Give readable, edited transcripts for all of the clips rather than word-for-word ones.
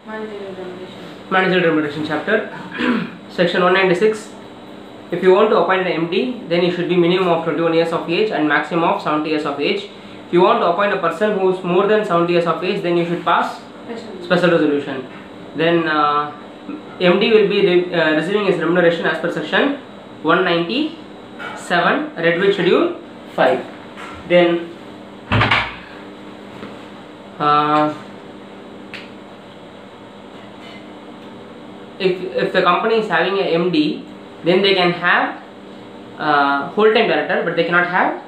Managerial remuneration chapter. Section 196. If you want to appoint an MD, then you should be minimum of 21 years of age and maximum of 70 years of age. If you want to appoint a person who is more than 70 years of age, then you should pass special resolution. Then MD will be receiving his remuneration as per section 197, read with schedule 5. Then if the company is having a MD, then they can have whole-time director, but they cannot have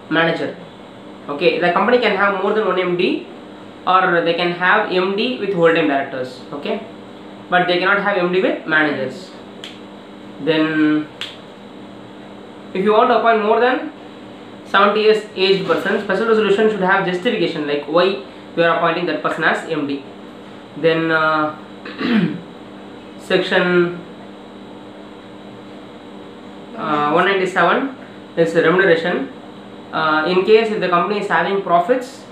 manager. Okay, the company can have more than one MD, or they can have MD with whole-time directors. Okay, but they cannot have MD with managers. Then if you want to appoint more than 70 years aged person, special resolution should have justification, like why you are appointing that person as MD. Then section 197 is remuneration. In case if the company is having profits,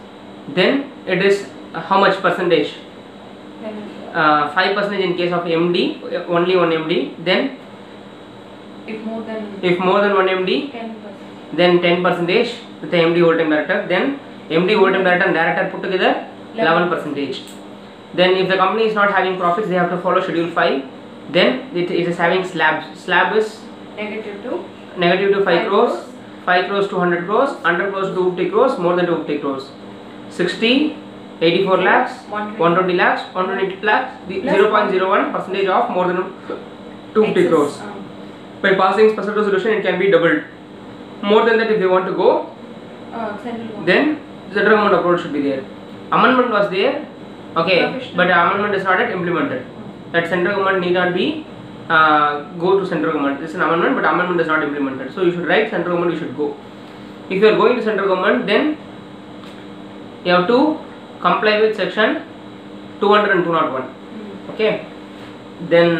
then it is how much percentage? 5% in case of MD, only one MD. Then if more than one MD, 10%. Then 10% with the MD whole time director. Then MD whole time director and director put together 11%. Then if the company is not having profits, they have to follow schedule 5. Then it is having slabs. Slab is negative to 5 crores, 5 crores to 100 crores, 100 crores to 250 crores, more than 250 crores, 60, 84 lakhs, 120 lakhs, 120 lakhs, 0.01% of more than 250 crores. By passing special resolution, it can be doubled. More than that, if they want to go, then central government approach should be there. Amendment was there, okay, but amendment is not yet implemented. That central government need not be go to central government. This is an amendment, but amendment is not implemented. So you should write central government, you should go. If you are going to central government, then you have to comply with section 200 and 201. Okay. Then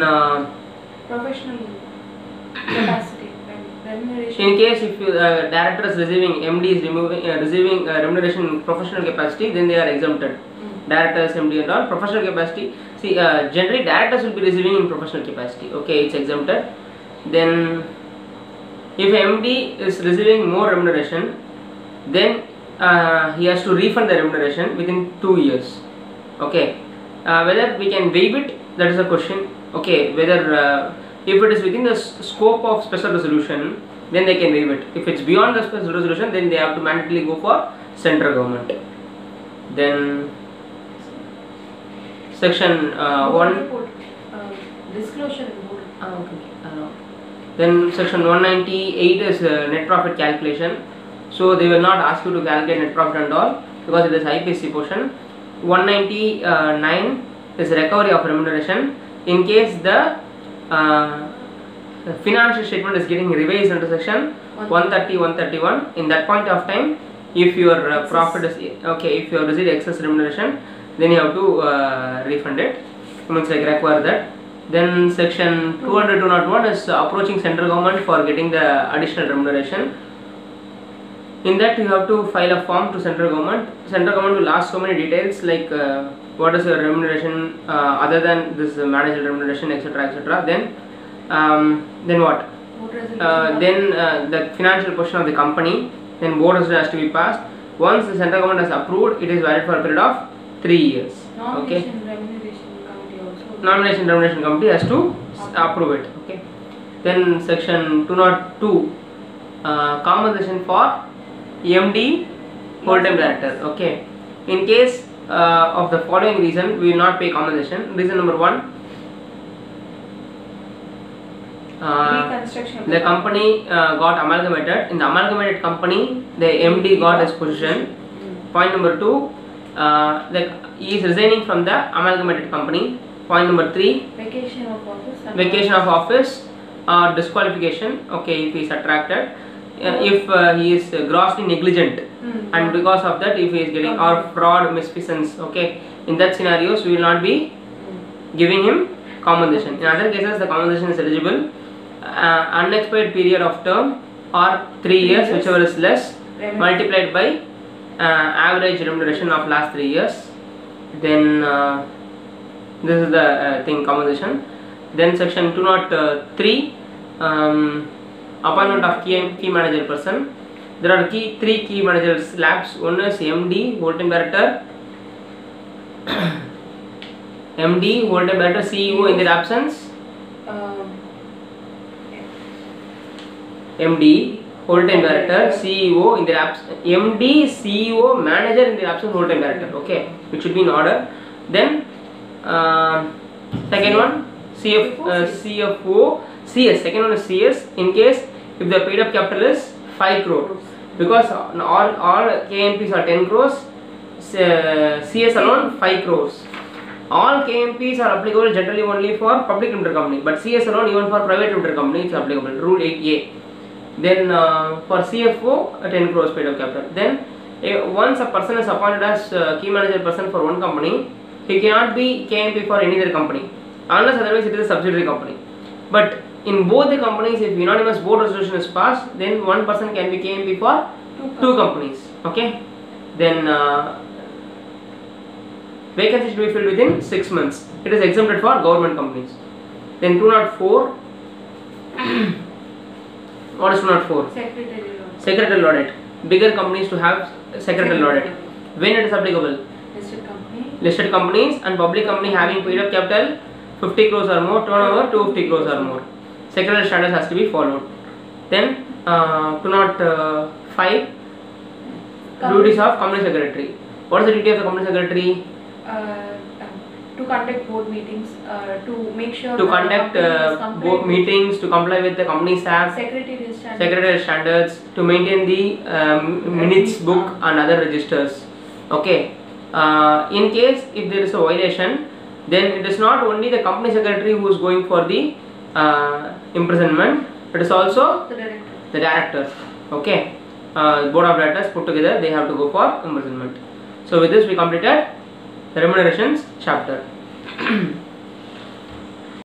professional capacity. In case if director is receiving, MD is receiving remuneration professional capacity, then they are exempted. Directors, MD and all, professional capacity. See, generally directors will be receiving in professional capacity. Okay, it's exempted. Then if MD is receiving more remuneration, then he has to refund the remuneration within 2 years. Okay, whether we can waive it, that is a question. Okay, whether if it is within the scope of special resolution, then they can waive it. If it's beyond the special resolution, then they have to mandatorily go for central government. Then section 1 disclosure. Then section 198 is net profit calculation. So they will not ask you to calculate net profit and all, because it is IPC portion. 199 is recovery of remuneration. In case the financial statement is getting revised under section 130, 131, in that point of time, if your profit is okay, if you have received excess remuneration, then you have to refund it. Means like require that. Then section 200, 201 is approaching central government for getting the additional remuneration. In that you have to file a form to central government. Central government will ask so many details like what is your remuneration other than this managerial remuneration, etc., etc. Then what? Then the financial position of the company. Then board resolution has to be passed. Once the central government has approved, it is valid for a period of 3 years. Okay. Nomination remuneration committee has to approve it. Okay. Then section 202 compensation for MD whole-time director. Okay. In case of the following reason, we will not pay compensation. Reason number 1. The company got amalgamated. In the amalgamated company, the MD got his position. Point number 2, he is resigning from the amalgamated company. Point number 3, vacation of office or disqualification. Okay, if he is attracted, if he is grossly negligent, and because of that, if he is getting or fraud, misfeasance. Okay, in that scenarios, we will not be giving him compensation. In other cases, the compensation is eligible. Unexpired period of term or 3 years, whichever is less, multiplied by average remuneration of last 3 years. Then This is the thing, compensation. Then section 203, appointment of key manager person. There are three key manager slabs. One is MD, whole-time director, MD, whole-time director, CEO in their absence. MD, whole-time director, CEO in their absence. MD, CEO, manager in their absence, whole-time director. Okay, it should be in order. Then second one, CFO, CS. Second one is CS. In case if the paid up capital is 5 crore, because all KMPs are 10 crores, CS alone 5 crores. All KMPs are applicable generally only for public limited company, but CS alone even for private limited company it's applicable. Rule 8A. Then for CFO 10 crores paid up capital. Then once a person is appointed as key manager person for one company, he cannot be KMP for any other company unless otherwise it is a subsidiary company. But in both the companies, if unanimous board resolution is passed, then one person can be KMP for two companies. Okay. Then vacancies to be filled within 6 months. It is exempted for government companies. Then 204. What is 204? Secretarial audit. Bigger companies to have secretarial audit. When it is applicable? Listed companies and public company having paid up capital 50 crores or more, turnover 250 crores or more. Secretarial standards has to be followed. Then 205, duties of company secretary. What is the duty of the company secretary? To conduct board meetings, to make sure to conduct board meetings, to comply with the company's act, secretarial standards, to maintain the minutes book and other registers. Okay. In case if there is a violation, then it is not only the company secretary who is going for the imprisonment, it is also the directors. Okay. Board of directors put together, they have to go for imprisonment. So with this we completed the remunerations chapter.